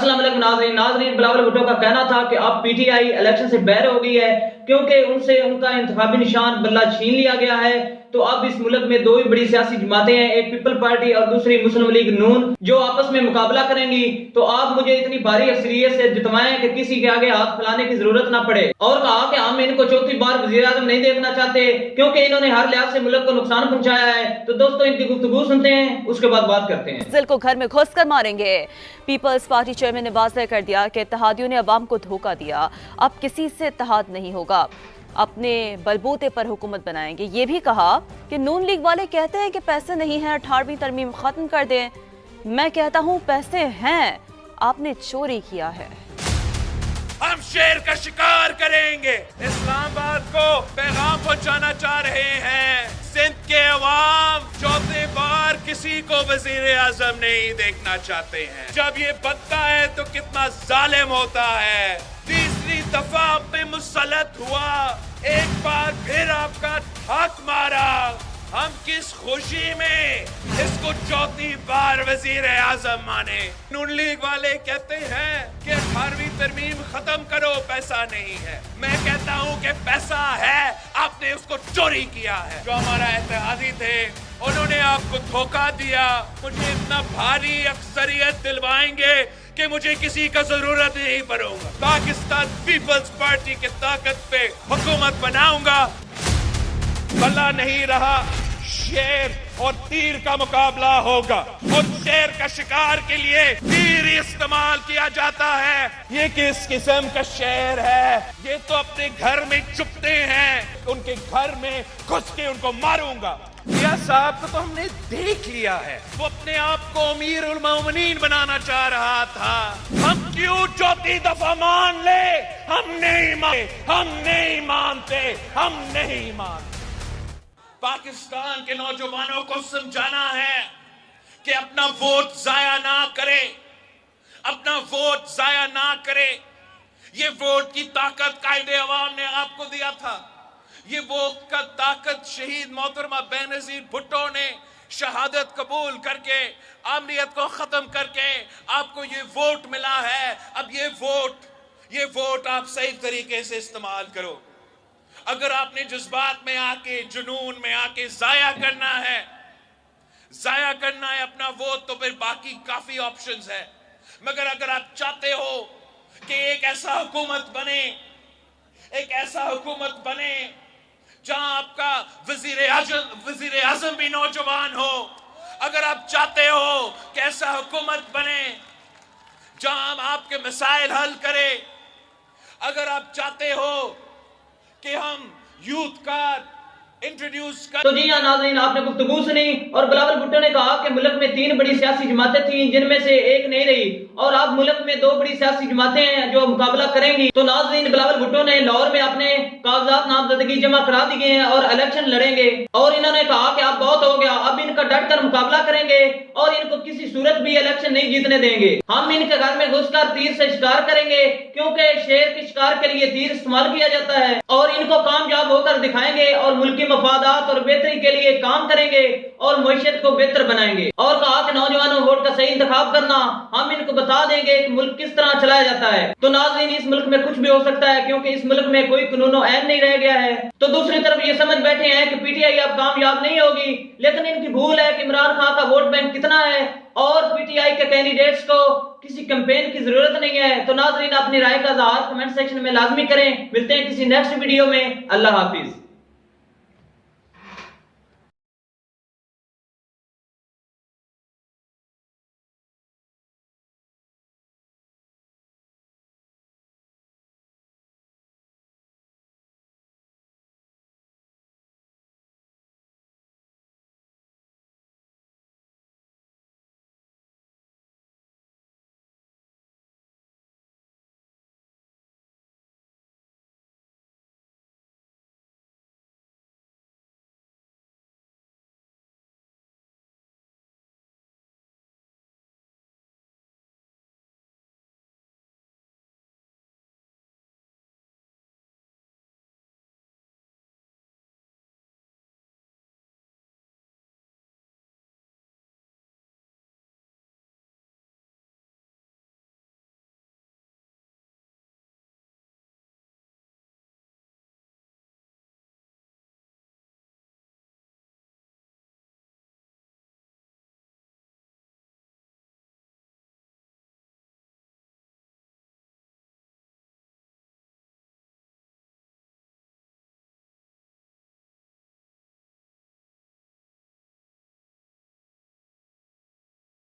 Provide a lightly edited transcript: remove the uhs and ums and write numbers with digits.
السلام علیکم ناظرین بلاول بھٹو کا کہنا تھا کہ اب پی ٹی آئی الیکشن سے باہر ہو گئی ہے کیونکہ ان سے ان کا انتخابی نشان بلہ چھین لیا گیا ہے. تو اب اس ملک میں دو ہی بڑی سیاسی جماعتیں ہیں, ایک پیپل پارٹی اور دوسری مسلم لیگ نون, جو آپس میں مقابلہ کریں گی. تو آپ مجھے اتنی بھاری اکثریت سے جتوائیں کہ کسی کے آگے ہاتھ پھیلانے کی ضرورت نہ پڑے, اور کہا کہ ہم ان کو چوتھی بار وزیر اعظم نہیں دیکھنا چاہتے کیونکہ انہوں نے ہر لحاظ سے ملک کو نقصان پہنچایا ہے. تو دوستو ان کی گفتگو سنتے ہیں, اس کے بعد بات کرتے ہیں. دل کو گھر میں گھس کر ماریں گے. پیپلز پارٹی چیئرمین نے واضح کر دیا کہ اتحادیوں نے عوام کو دھوکہ دیا, اب کسی سے اتحاد نہیں ہوگا, اپنے بلبوتے پر حکومت بنائیں گے. یہ بھی کہا کہ نون لیگ والے کہتے ہیں کہ پیسے نہیں ہیں, 18ویں ترمیم ختم کر دیں. میں کہتا ہوں پیسے ہیں, آپ نے چوری کیا ہے. ہم شیر کا شکار کریں گے. اسلام آباد کو پیغام پہنچانا چاہ رہے ہیں, سندھ کے عوام چوتھے بار کسی کو وزیر اعظم نہیں دیکھنا چاہتے ہیں. جب یہ بنتا ہے تو کتنا ظالم ہوتا ہے. تیسری دفعہ آپ پہ مسلط ہوا, ایک بار پھر آپ کا ہاتھ مارا. ہم کس خوشی میں اس کو چوتھی بار وزیر اعظم مانے. نون لیگ والے کہتے ہیں کہ 18ویں ترمیم ختم کرو, پیسہ نہیں ہے. میں کہتا ہوں کہ پیسہ ہے, آپ نے اس کو چوری کیا ہے. جو ہمارا اتحادی تھے انہوں نے آپ کو دھوکہ دیا. مجھے اتنا بھاری اکثریت دلوائیں گے کہ مجھے کسی کا ضرورت نہیں پڑوں گا. پاکستان پیپلز پارٹی کی طاقت پہ حکومت بناؤں گا. بلا نہیں رہا, شیر اور تیر کا مقابلہ ہوگا. اور شیر کا شکار کے لیے تیر استعمال کیا جاتا ہے. یہ کس قسم کا شیر ہے؟ یہ تو اپنے گھر میں چھپتے ہیں, ان کے گھر میں گھس کے ان کو ماروں گا. یا صاحب کو تو ہم نے دیکھ لیا ہے, وہ اپنے آپ کو امیر المومنین بنانا چاہ رہا تھا. ہم کیوں چوتھی دفعہ مان لے؟ ہم نہیں مانتے. پاکستان کے نوجوانوں کو سمجھانا ہے کہ اپنا ووٹ ضائع نہ کرے. یہ ووٹ کی طاقت قائد عوام نے آپ کو دیا تھا. یہ ووٹ کا طاقت شہید محترمہ بینظیر بھٹو نے شہادت قبول کر کے, آمریت کو ختم کر کے آپ کو یہ ووٹ ملا ہے. اب یہ ووٹ آپ صحیح طریقے سے استعمال کرو. اگر آپ نے جذبات میں آ کے, جنون میں آ کے ضائع کرنا ہے اپنا ووٹ, تو پھر باقی کافی آپشنز ہے. مگر اگر آپ چاہتے ہو کہ ایک ایسا حکومت بنے جہاں آپ کا وزیر اعظم بھی نوجوان ہو, اگر آپ چاہتے ہو کہ ایسا حکومت بنے جہاں ہم آپ کے مسائل حل کرے, اگر آپ چاہتے ہو کہ ہم یوتھ کارڈ انٹروڈیوس کر. تو جی ہاں ناظرین, آپ نے گفتگو سنی اور بلاول بھٹو نے کہا کہ ملک میں 3 بڑی سیاسی جماعتیں تھیں جن میں سے ایک نہیں رہی, اور اب ملک میں 2 بڑی سیاسی جماعتیں ہیں جو مقابلہ کریں گی. تو ناظرین بلاول بھٹو نے لاہور میں اپنے کاغذات نامزدگی جمع کرا دیے ہیں اور الیکشن لڑیں گے, اور انہوں نے کہا کہ اب بہت ہو گیا, اب ان کا ڈٹ کر مقابلہ کریں گے اور ان کو کسی صورت بھی الیکشن نہیں جیتنے دیں گے. ہم ان کے گھر میں گھس کر تیر سے شکار کریں گے کیونکہ شیر کے شکار کے لیے تیر استعمال کیا جاتا ہے, اور ان کو کامیاب ہو کر دکھائیں گے اور ملکی مفادات اور بہتری کے لیے کام کریں گے اور معیشت کو بہتر بنائیں گے. اور کہا کہ نوجوانوں ووٹ کا صحیح انتخاب کرنا, ہم ان کو بتا دیں گے کہ ملک کس طرح چلایا جاتا ہے. تو ناظرین اس ملک میں کچھ بھی ہو سکتا ہے کیونکہ اس ملک میں کوئی قانون و عین نہیں رہ گیا ہے. تو دوسری طرف یہ سمجھ بیٹھے ہیں کہ پی ٹی آئی اب کامیاب نہیں ہوگی, لیکن ان کی بھول ہے کہ عمران خان کا ووٹ بینک کتنا ہے اور پی ٹی آئی کے کینڈیڈیٹس کو کسی کیمپین کی ضرورت نہیں ہے. تو ناظرین اپنی رائے کا اظہار کمنٹ سیکشن میں لازمی کریں. ملتے ہیں کسی نیکسٹ ویڈیو میں. اللہ حافظ.